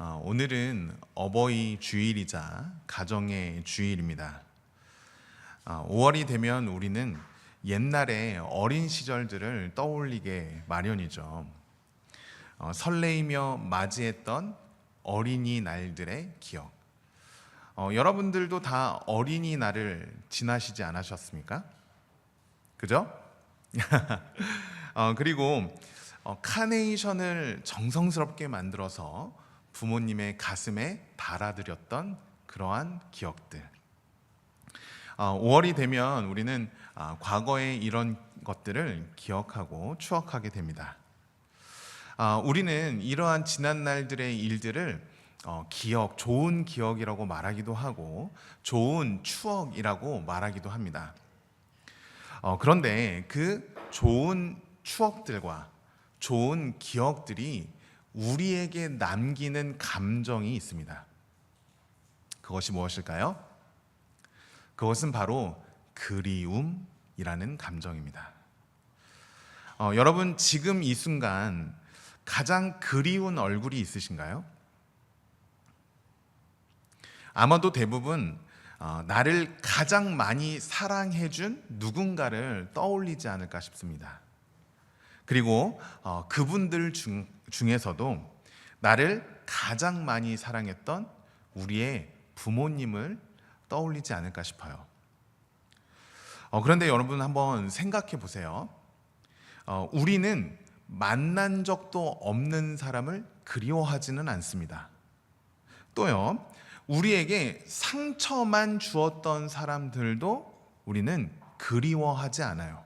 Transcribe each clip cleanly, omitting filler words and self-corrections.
오늘은 어버이 주일이자 가정의 주일입니다. 5월이 되면 우리는 옛날의 어린 시절들을 떠올리게 마련이죠. 설레이며 맞이했던 어린이날들의 기억. 여러분들도 다 어린이날을 지나시지 않으셨습니까? 그죠? 그리고 카네이션을 정성스럽게 만들어서 부모님의 가슴에 달아드렸던 그러한 기억들. 5월이 되면 우리는 과거의 이런 것들을 기억하고 추억하게 됩니다. 우리는 이러한 지난 날들의 일들을 좋은 기억이라고 말하기도 하고 좋은 추억이라고 말하기도 합니다. 그런데 그 좋은 추억들과 좋은 기억들이 우리에게 남기는 감정이 있습니다. 그것이 무엇일까요? 그것은 바로 그리움이라는 감정입니다. 여러분, 지금 이 순간 가장 그리운 얼굴이 있으신가요? 아마도 대부분 나를 가장 많이 사랑해준 누군가를 떠올리지 않을까 싶습니다. 그리고 그분들 중에서도 나를 가장 많이 사랑했던 우리의 부모님을 떠올리지 않을까 싶어요. 그런데 여러분 한번 생각해 보세요. 우리는 만난 적도 없는 사람을 그리워하지는 않습니다. 또요, 우리에게 상처만 주었던 사람들도 우리는 그리워하지 않아요.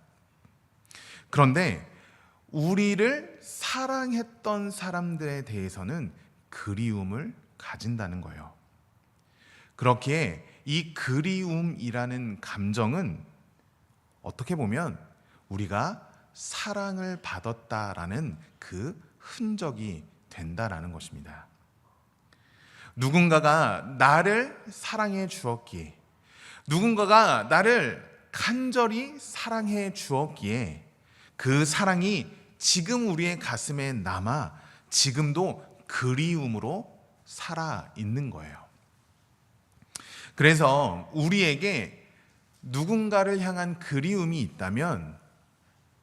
그런데 우리를 사랑했던 사람들에 대해서는 그리움을 가진다는 거예요. 그렇기에 이 그리움이라는 감정은 어떻게 보면 우리가 사랑을 받았다라는 그 흔적이 된다라는 것입니다. 누군가가 나를 사랑해 주었기에, 누군가가 나를 간절히 사랑해 주었기에 그 사랑이 지금 우리의 가슴에 남아 지금도 그리움으로 살아 있는 거예요. 그래서 우리에게 누군가를 향한 그리움이 있다면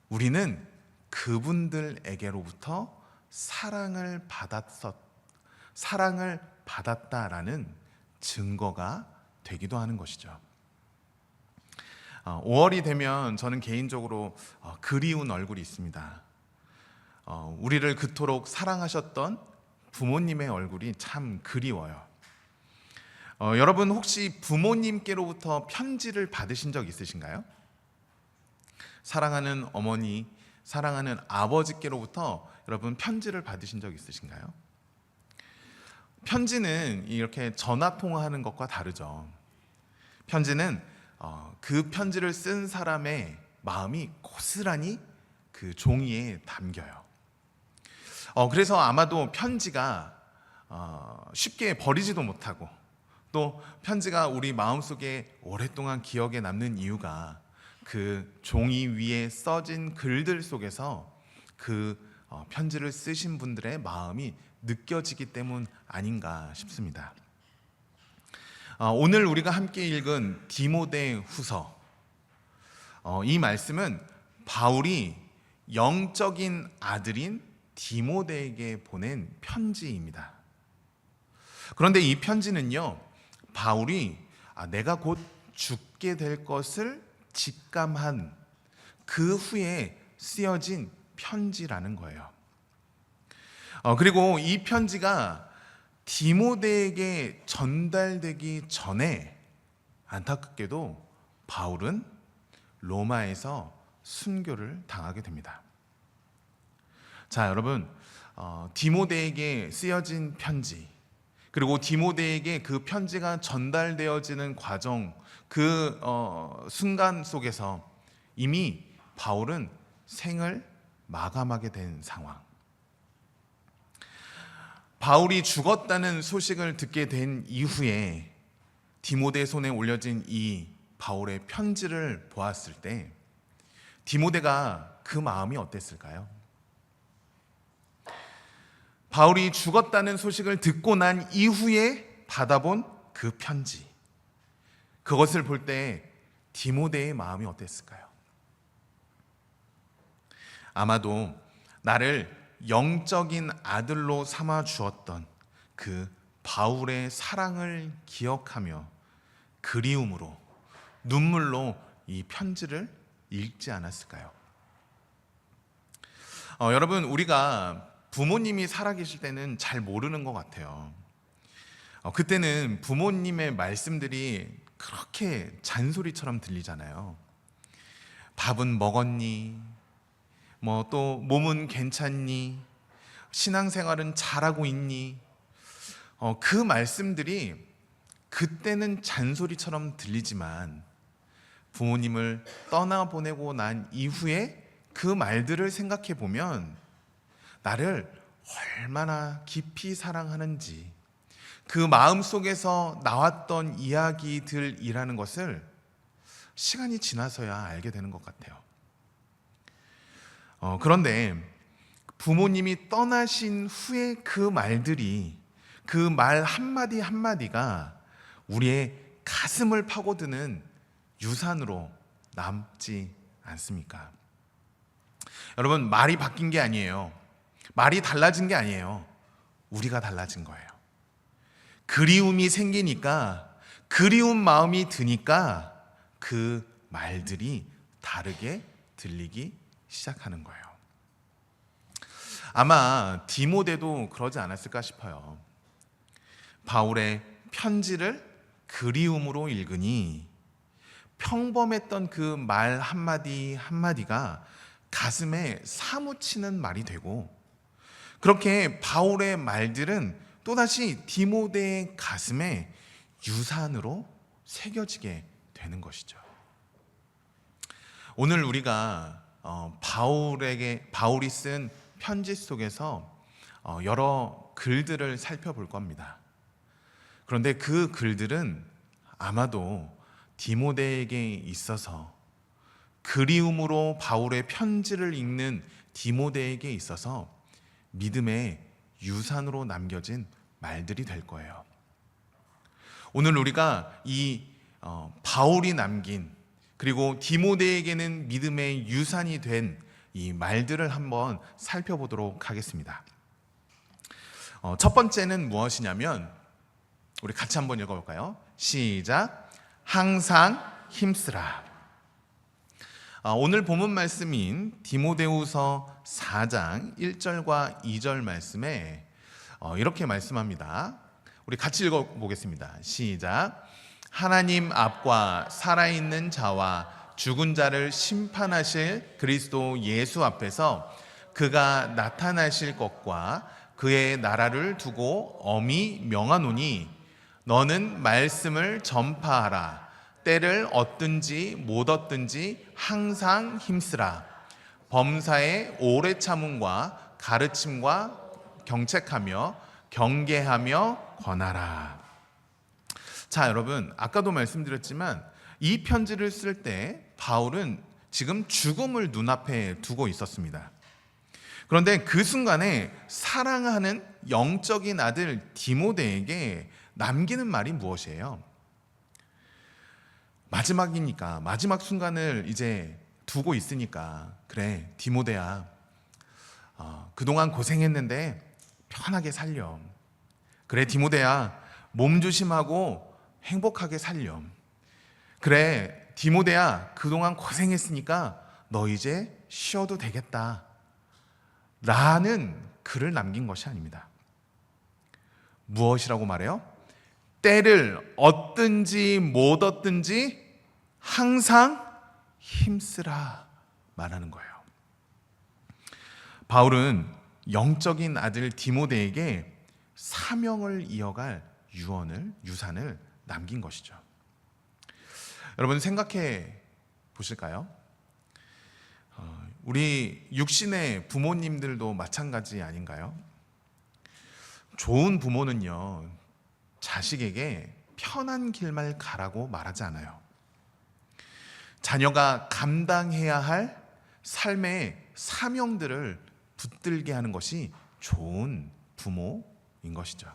우리는 그분들에게로부터 사랑을 받았다라는 증거가 되기도 하는 것이죠. 5월이 되면 저는 개인적으로 그리운 얼굴이 있습니다. 우리를 그토록 사랑하셨던 부모님의 얼굴이 참 그리워요. 여러분 혹시 부모님께로부터 편지를 받으신 적 있으신가요? 사랑하는 어머니, 사랑하는 아버지께로부터 여러분 편지를 받으신 적 있으신가요? 편지는 이렇게 전화 통화하는 것과 다르죠. 편지는 그 편지를 쓴 사람의 마음이 고스란히 그 종이에 담겨요. 그래서 아마도 편지가 쉽게 버리지도 못하고 또 편지가 우리 마음속에 오랫동안 기억에 남는 이유가 그 종이 위에 써진 글들 속에서 그 편지를 쓰신 분들의 마음이 느껴지기 때문 아닌가 싶습니다. 오늘 우리가 함께 읽은 디모데후서, 이 말씀은 바울이 영적인 아들인 디모데에게 보낸 편지입니다. 그런데 이 편지는요, 바울이 내가 곧 죽게 될 것을 직감한 그 후에 쓰여진 편지라는 거예요. 그리고 이 편지가 디모데에게 전달되기 전에 안타깝게도 바울은 로마에서 순교를 당하게 됩니다. 자, 여러분, 디모데에게 쓰여진 편지, 그리고 디모데에게 그 편지가 전달되어지는 과정, 그 순간 속에서 이미 바울은 생을 마감하게 된 상황. 바울이 죽었다는 소식을 듣게 된 이후에 디모데 손에 올려진 이 바울의 편지를 보았을 때 디모데가 그 마음이 어땠을까요? 바울이 죽었다는 소식을 듣고 난 이후에 받아본 그 편지, 그것을 볼 때 디모데의 마음이 어땠을까요? 아마도 나를 영적인 아들로 삼아 주었던 그 바울의 사랑을 기억하며 그리움으로, 눈물로 이 편지를 읽지 않았을까요? 여러분, 우리가 부모님이 살아계실 때는 잘 모르는 것 같아요. 그때는 부모님의 말씀들이 그렇게 잔소리처럼 들리잖아요. 밥은 먹었니? 또 몸은 괜찮니? 신앙생활은 잘하고 있니? 그 말씀들이 그때는 잔소리처럼 들리지만 부모님을 떠나보내고 난 이후에 그 말들을 생각해 보면 나를 얼마나 깊이 사랑하는지, 그 마음 속에서 나왔던 이야기들이라는 것을 시간이 지나서야 알게 되는 것 같아요. 그런데 부모님이 떠나신 후에 그 말들이, 그 말 한마디 한마디가 우리의 가슴을 파고드는 유산으로 남지 않습니까? 여러분, 말이 바뀐 게 아니에요. 말이 달라진 게 아니에요. 우리가 달라진 거예요. 그리움이 생기니까, 그리운 마음이 드니까 그 말들이 다르게 들리기 시작하는 거예요. 아마 디모데도 그러지 않았을까 싶어요. 바울의 편지를 그리움으로 읽으니 평범했던 그 말 한마디 한마디가 가슴에 사무치는 말이 되고, 그렇게 바울의 말들은 또다시 디모데의 가슴에 유산으로 새겨지게 되는 것이죠. 오늘 우리가 바울이 쓴 편지 속에서 여러 글들을 살펴볼 겁니다. 그런데 그 글들은 아마도 디모데에게 있어서, 그리움으로 바울의 편지를 읽는 디모데에게 있어서 믿음의 유산으로 남겨진 말들이 될 거예요. 오늘 우리가 이 바울이 남긴, 그리고 디모데에게는 믿음의 유산이 된 이 말들을 한번 살펴보도록 하겠습니다. 첫 번째는 무엇이냐면, 우리 같이 한번 읽어볼까요? 시작. 항상 힘쓰라. 오늘 본문 말씀인 디모데후서 4장 1절과 2절 말씀에 이렇게 말씀합니다. 우리 같이 읽어보겠습니다. 시작. 하나님 앞과 살아있는 자와 죽은 자를 심판하실 그리스도 예수 앞에서 그가 나타나실 것과 그의 나라를 두고 엄히 명하노니 너는 말씀을 전파하라. 때를 얻든지 못 얻든지 항상 힘쓰라. 범사에 오래 참음과 가르침과 경책하며 경계하며 권하라. 자, 여러분, 아까도 말씀드렸지만 이 편지를 쓸 때 바울은 지금 죽음을 눈앞에 두고 있었습니다. 그런데 그 순간에 사랑하는 영적인 아들 디모데에게 남기는 말이 무엇이에요? 마지막이니까, 마지막 순간을 이제 두고 있으니까, 그래 디모데야, 그동안 고생했는데 편하게 살렴. 그래 디모데야, 몸 조심하고 행복하게 살렴. 그래 디모데야, 그동안 고생했으니까 너 이제 쉬어도 되겠다 라는 글을 남긴 것이 아닙니다. 무엇이라고 말해요? 때를 얻든지 못 얻든지 항상 힘쓰라 말하는 거예요. 바울은 영적인 아들 디모데에게 사명을 이어갈 유산을 남긴 것이죠. 여러분, 생각해 보실까요? 우리 육신의 부모님들도 마찬가지 아닌가요? 좋은 부모는요, 자식에게 편한 길만 가라고 말하지 않아요. 자녀가 감당해야 할 삶의 사명들을 붙들게 하는 것이 좋은 부모인 것이죠.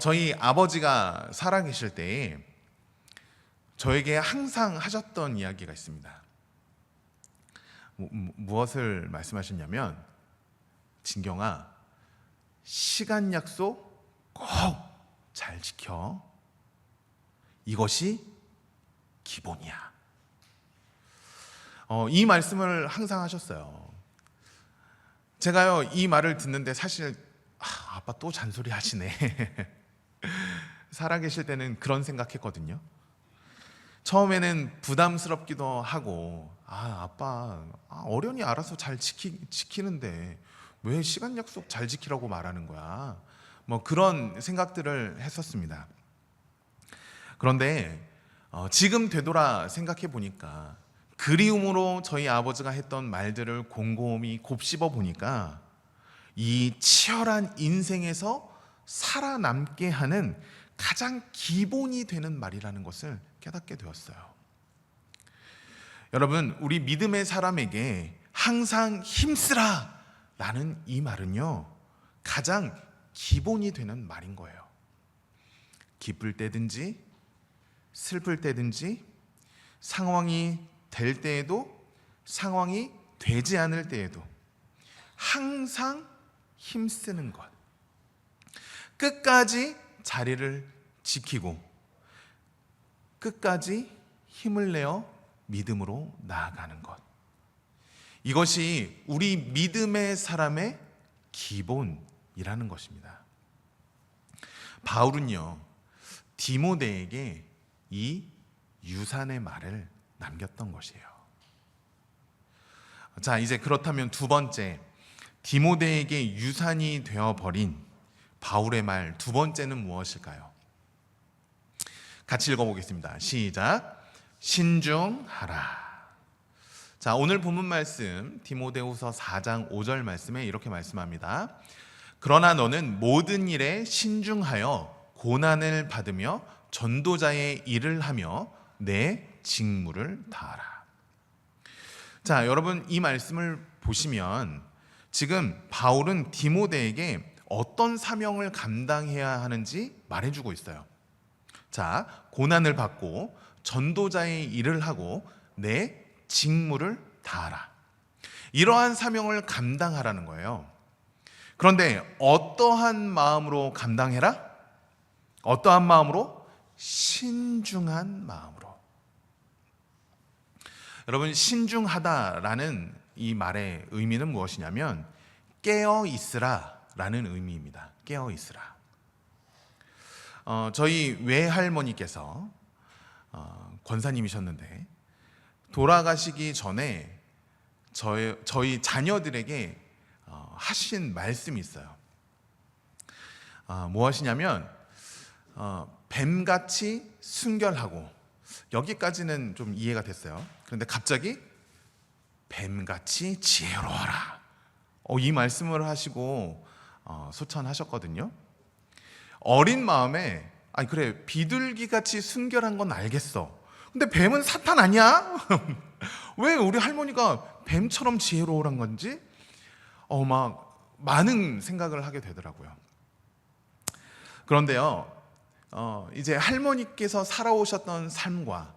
저희 아버지가 살아계실 때에 저에게 항상 하셨던 이야기가 있습니다. 무엇을 말씀하셨냐면, 진경아, 시간 약속 꼭 잘 지켜. 이것이 기본이야. 이 말씀을 항상 하셨어요. 제가요, 이 말을 듣는데 사실 아빠 또 잔소리 하시네. 살아계실 때는 그런 생각했거든요. 처음에는 부담스럽기도 하고, 아빠 어련히 알아서 잘 지키는데 왜 시간 약속 잘 지키라고 말하는 거야? 뭐 그런 생각들을 했었습니다. 그런데 지금 되돌아 생각해 보니까, 그리움으로 저희 아버지가 했던 말들을 곰곰이 곱씹어 보니까 이 치열한 인생에서 살아남게 하는 가장 기본이 되는 말이라는 것을 깨닫게 되었어요. 여러분, 우리 믿음의 사람에게 항상 힘쓰라 라는 이 말은요, 가장 기본이 되는 말인 거예요. 기쁠 때든지 슬플 때든지, 상황이 될 때에도 상황이 되지 않을 때에도 항상 힘쓰는 것, 끝까지 자리를 지키고 끝까지 힘을 내어 믿음으로 나아가는 것, 이것이 우리 믿음의 사람의 기본이라는 것입니다. 바울은요, 디모데에게 이 유산의 말을 남겼던 것이에요. 자, 이제 그렇다면 두 번째, 디모데에게 유산이 되어버린 바울의 말 두 번째는 무엇일까요? 같이 읽어보겠습니다. 시작. 신중하라. 자, 오늘 본문 말씀 디모데후서 4장 5절 말씀에 이렇게 말씀합니다. 그러나 너는 모든 일에 신중하여 고난을 받으며 전도자의 일을 하며 내 직무를 다하라. 자, 여러분, 이 말씀을 보시면 지금 바울은 디모데에게 어떤 사명을 감당해야 하는지 말해주고 있어요. 자, 고난을 받고 전도자의 일을 하고 내 직무를 다하라. 이러한 사명을 감당하라는 거예요. 그런데 어떠한 마음으로 감당해라? 어떠한 마음으로? 신중한 마음으로. 여러분, 신중하다라는 이 말의 의미는 무엇이냐면 깨어 있으라 라는 의미입니다. 깨어 있으라. 저희 외할머니께서 권사님이셨는데 돌아가시기 전에 저희 자녀들에게 하신 말씀이 있어요. 무엇이냐면 뱀같이 순결하고, 여기까지는 좀 이해가 됐어요. 그런데 갑자기 뱀같이 지혜로워라, 이 말씀을 하시고 소천하셨거든요. 어린 마음에 그래, 비둘기같이 순결한 건 알겠어. 근데 뱀은 사탄 아니야? 왜 우리 할머니가 뱀처럼 지혜로우란 건지 막 많은 생각을 하게 되더라고요. 그런데요, 이제 할머니께서 살아오셨던 삶과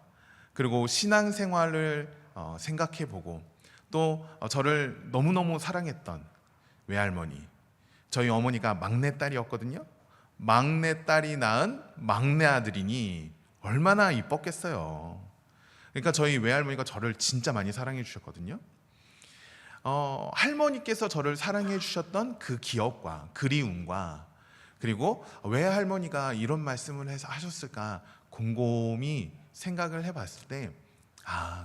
그리고 신앙생활을 생각해보고 또 저를 너무너무 사랑했던 외할머니, 저희 어머니가 막내딸이었거든요. 막내딸이 낳은 막내 아들이니 얼마나 이뻤겠어요. 그러니까 저희 외할머니가 저를 진짜 많이 사랑해 주셨거든요. 할머니께서 저를 사랑해 주셨던 그 기억과 그리움과, 그리고 왜 할머니가 이런 말씀을 하셨을까 곰곰이 생각을 해봤을 때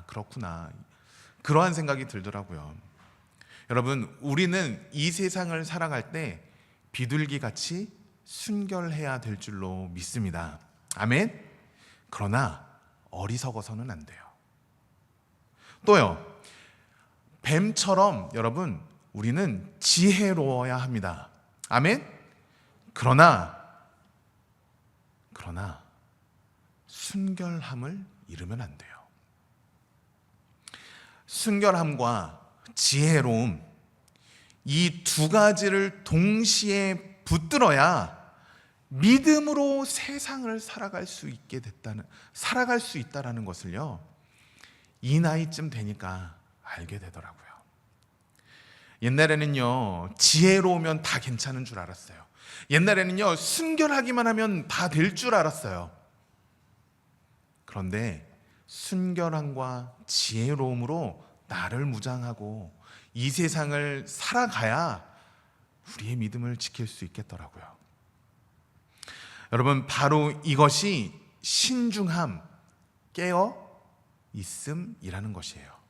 그렇구나, 그러한 생각이 들더라고요. 여러분, 우리는 이 세상을 살아갈 때 비둘기같이 순결해야 될 줄로 믿습니다. 아멘. 그러나 어리석어서는 안 돼요. 또요, 뱀처럼 여러분, 우리는 지혜로워야 합니다. 아멘. 그러나 순결함을 잃으면 안 돼요. 순결함과 지혜로움, 이 두 가지를 동시에 붙들어야 믿음으로 세상을 살아갈 수 있다라는 것을요, 이 나이쯤 되니까 알게 되더라고요. 옛날에는요, 지혜로우면 다 괜찮은 줄 알았어요. 옛날에는요, 순결하기만 하면 다 될 줄 알았어요. 그런데 순결함과 지혜로움으로 나를 무장하고 이 세상을 살아가야 우리의 믿음을 지킬 수 있겠더라고요. 여러분, 바로 이것이 신중함, 깨어 있음이라는 것이에요.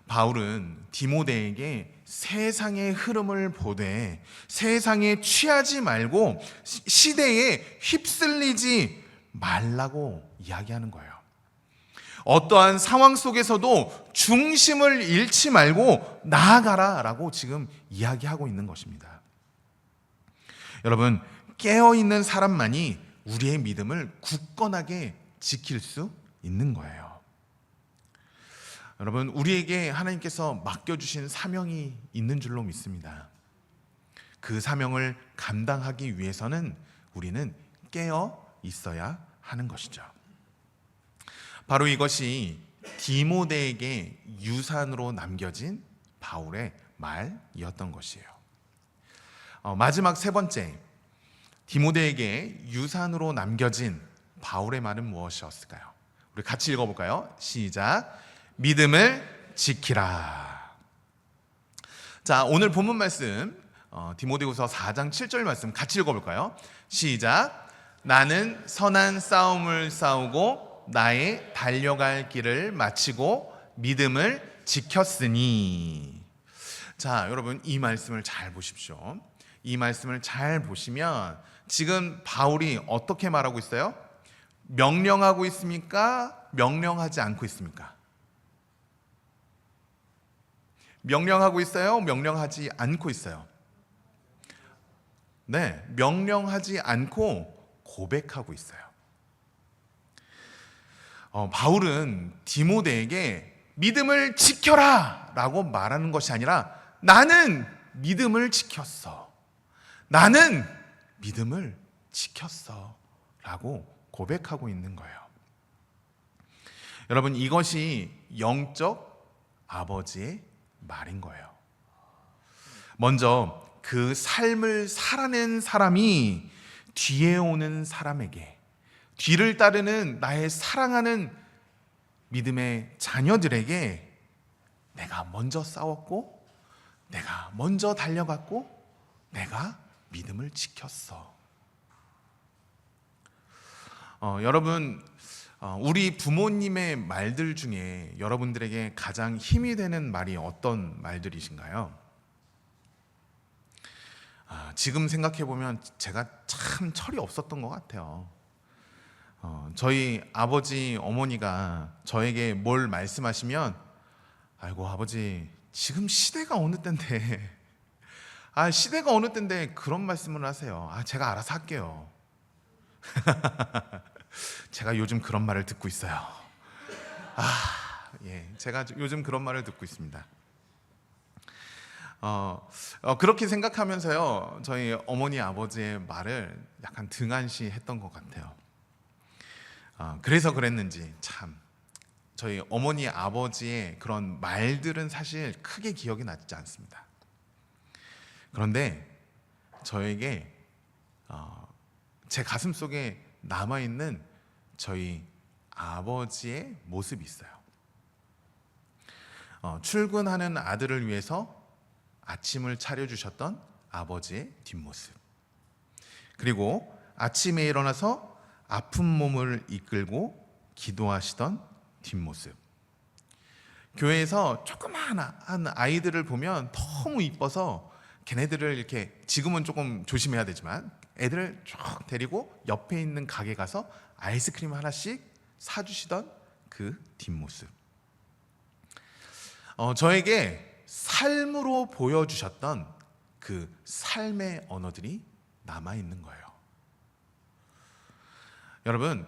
바울은 디모데에게 세상의 흐름을 보되 세상에 취하지 말고 시대에 휩쓸리지 말라고 이야기하는 거예요. 어떠한 상황 속에서도 중심을 잃지 말고 나아가라라고 지금 이야기하고 있는 것입니다. 여러분, 깨어있는 사람만이 우리의 믿음을 굳건하게 지킬 수 있는 거예요. 여러분, 우리에게 하나님께서 맡겨주신 사명이 있는 줄로 믿습니다. 그 사명을 감당하기 위해서는 우리는 깨어 있어야 하는 것이죠. 바로 이것이 디모데에게 유산으로 남겨진 바울의 말이었던 것이에요. 마지막 세 번째, 디모데에게 유산으로 남겨진 바울의 말은 무엇이었을까요? 우리 같이 읽어볼까요? 시작. 믿음을 지키라. 자, 오늘 본문 말씀 디모데후서 4장 7절 말씀 같이 읽어볼까요? 시작. 나는 선한 싸움을 싸우고 나의 달려갈 길을 마치고 믿음을 지켰으니. 자, 여러분, 이 말씀을 잘 보십시오. 이 말씀을 잘 보시면 지금 바울이 어떻게 말하고 있어요? 명령하고 있습니까? 명령하지 않고 있습니까? 명령하고 있어요? 명령하지 않고 있어요? 네, 명령하지 않고 고백하고 있어요. 바울은 디모데에게 믿음을 지켜라 라고 말하는 것이 아니라 나는 믿음을 지켰어. 나는 믿음을 지켰어 라고 고백하고 있는 거예요. 여러분, 이것이 영적 아버지의 말인 거예요. 먼저 그 삶을 살아낸 사람이 뒤에 오는 사람에게, 뒤를 따르는 나의 사랑하는 믿음의 자녀들에게 내가 먼저 싸웠고 내가 먼저 달려갔고 내가 믿음을 지켰어. 여러분, 우리 부모님의 말들 중에 여러분들에게 가장 힘이 되는 말이 어떤 말들이신가요? 지금 생각해보면 제가 참 철이 없었던 것 같아요. 저희 아버지, 어머니가 저에게 뭘 말씀하시면 아이고 아버지, 지금 시대가 어느 때인데 시대가 어느 때인데 그런 말씀을 하세요. 제가 알아서 할게요. 제가 요즘 그런 말을 듣고 있어요. 제가 요즘 그런 말을 듣고 있습니다. 그렇게 생각하면서요, 저희 어머니 아버지의 말을 약간 등한시했던 것 같아요. 그래서 그랬는지 참 저희 어머니 아버지의 그런 말들은 사실 크게 기억이 나지 않습니다. 그런데 저에게 제 가슴 속에 남아있는 저희 아버지의 모습이 있어요. 출근하는 아들을 위해서 아침을 차려주셨던 아버지의 뒷모습, 그리고 아침에 일어나서 아픈 몸을 이끌고 기도하시던 뒷모습, 교회에서 조그마한 아이들을 보면 너무 이뻐서 걔네들을 이렇게, 지금은 조금 조심해야 되지만 애들을 쭉 데리고 옆에 있는 가게 가서 아이스크림 하나씩 사주시던 그 뒷모습, 저에게 삶으로 보여주셨던 그 삶의 언어들이 남아있는 거예요. 여러분,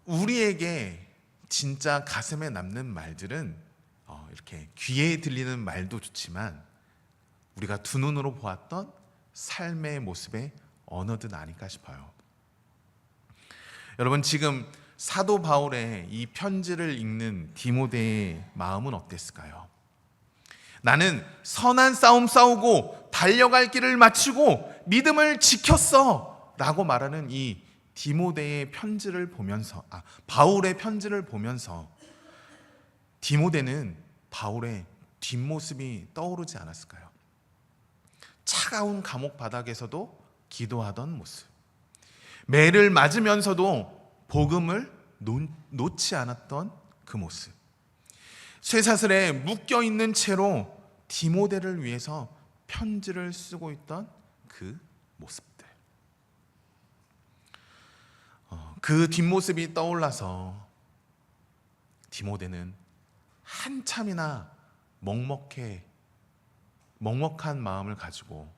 우리에게 진짜 가슴에 남는 말들은 이렇게 귀에 들리는 말도 좋지만 우리가 두 눈으로 보았던 삶의 모습의 언어든 아닐까 싶어요. 여러분, 지금 사도 바울의 이 편지를 읽는 디모데의 마음은 어땠을까요? 나는 선한 싸움 싸우고 달려갈 길을 마치고 믿음을 지켰어 라고 말하는 이 디모데의 편지를 보면서, 바울의 편지를 보면서 디모데는 바울의 뒷모습이 떠오르지 않았을까요? 차가운 감옥 바닥에서도 기도하던 모습, 매를 맞으면서도 복음을 놓지 않았던 그 모습, 쇠사슬에 묶여있는 채로 디모데를 위해서 편지를 쓰고 있던 그 모습들, 그 뒷모습이 떠올라서 디모데는 한참이나 먹먹한 마음을 가지고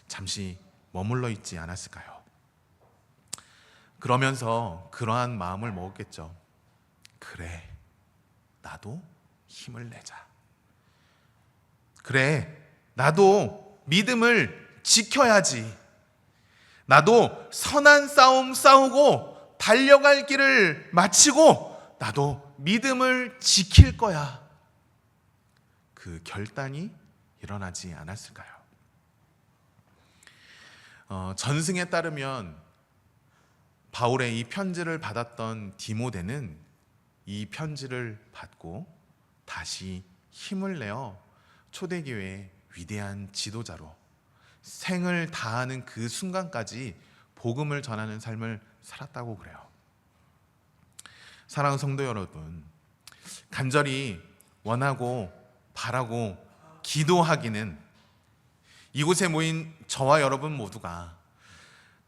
잠시 머물러 있지 않았을까요? 그러면서 그러한 마음을 먹었겠죠. 그래, 나도 힘을 내자. 그래, 나도 믿음을 지켜야지. 나도 선한 싸움 싸우고 달려갈 길을 마치고 나도 믿음을 지킬 거야. 그 결단이 일어나지 않았을까요? 전승에 따르면 바울의 이 편지를 받았던 디모데는 이 편지를 받고 다시 힘을 내어 초대교회의 위대한 지도자로 생을 다하는 그 순간까지 복음을 전하는 삶을 살았다고 그래요. 사랑하는 성도 여러분, 간절히 원하고 바라고 기도하기는 이곳에 모인 저와 여러분 모두가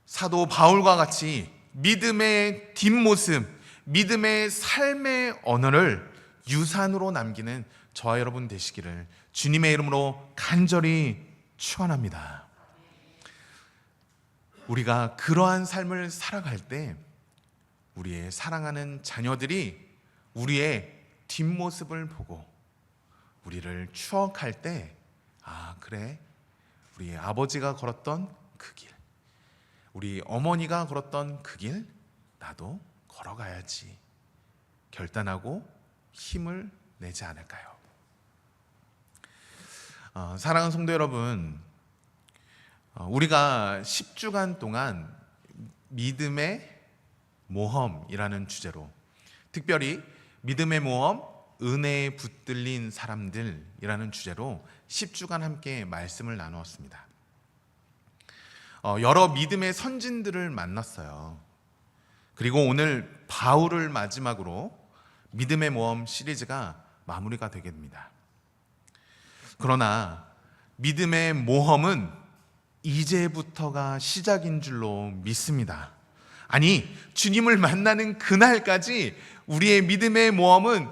사도 바울과 같이 믿음의 뒷모습, 믿음의 삶의 언어를 유산으로 남기는 저와 여러분 되시기를 주님의 이름으로 간절히 축원합니다. 우리가 그러한 삶을 살아갈 때 우리의 사랑하는 자녀들이 우리의 뒷모습을 보고 우리를 추억할 때, 그래, 우리 아버지가 걸었던 그 길, 우리 어머니가 걸었던 그 길 나도 걸어가야지 결단하고 힘을 내지 않을까요? 사랑하는 성도 여러분, 우리가 10주간 동안 믿음의 모험이라는 주제로, 특별히 믿음의 모험, 은혜에 붙들린 사람들이라는 주제로 10주간 함께 말씀을 나누었습니다. 여러 믿음의 선진들을 만났어요. 그리고 오늘 바울을 마지막으로 믿음의 모험 시리즈가 마무리가 되게 됩니다. 그러나 믿음의 모험은 이제부터가 시작인 줄로 믿습니다. 아니, 주님을 만나는 그날까지 우리의 믿음의 모험은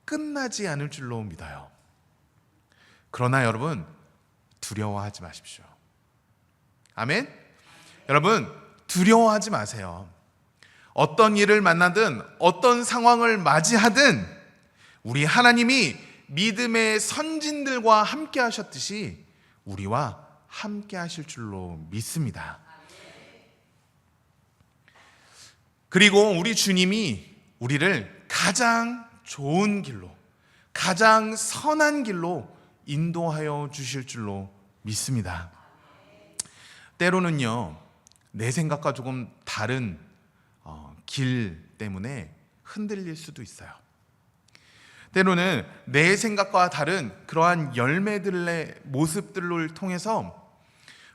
끝나지 않을 줄로 믿어요. 그러나 여러분, 두려워하지 마십시오. 아멘? 여러분, 두려워하지 마세요. 어떤 일을 만나든 어떤 상황을 맞이하든 우리 하나님이 믿음의 선진들과 함께 하셨듯이 우리와 함께 하실 줄로 믿습니다. 그리고 우리 주님이 우리를 가장 좋은 길로, 가장 선한 길로 인도하여 주실 줄로 믿습니다. 때로는요, 내 생각과 조금 다른 길 때문에 흔들릴 수도 있어요. 때로는 내 생각과 다른 그러한 열매들의 모습들을 통해서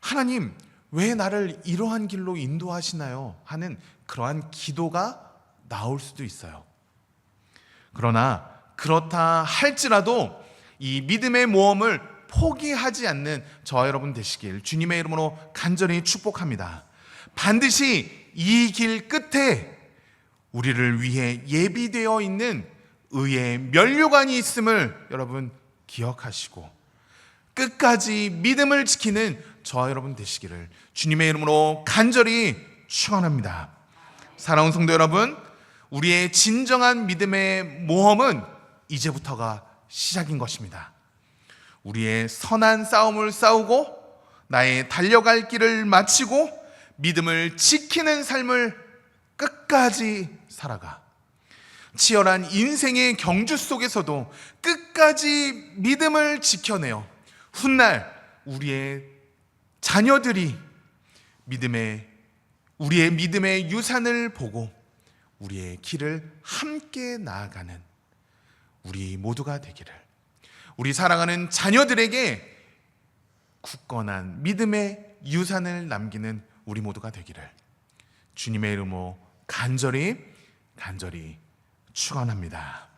하나님, 왜 나를 이러한 길로 인도하시나요? 하는 그러한 기도가 나올 수도 있어요. 그러나 그렇다 할지라도 이 믿음의 모험을 포기하지 않는 저와 여러분 되시길 주님의 이름으로 간절히 축복합니다. 반드시 이 길 끝에 우리를 위해 예비되어 있는 의의 면류관이 있음을 여러분 기억하시고 끝까지 믿음을 지키는 저와 여러분 되시기를 주님의 이름으로 간절히 축원합니다. 사랑하는 성도 여러분, 우리의 진정한 믿음의 모험은 이제부터가 시작인 것입니다. 우리의 선한 싸움을 싸우고 나의 달려갈 길을 마치고 믿음을 지키는 삶을 끝까지 살아가. 치열한 인생의 경주 속에서도 끝까지 믿음을 지켜내어 훗날 우리의 자녀들이 우리의 믿음의 유산을 보고 우리의 길을 함께 나아가는 우리 모두가 되기를, 우리 사랑하는 자녀들에게 굳건한 믿음의 유산을 남기는 우리 모두가 되기를 주님의 이름으로 간절히 축원합니다.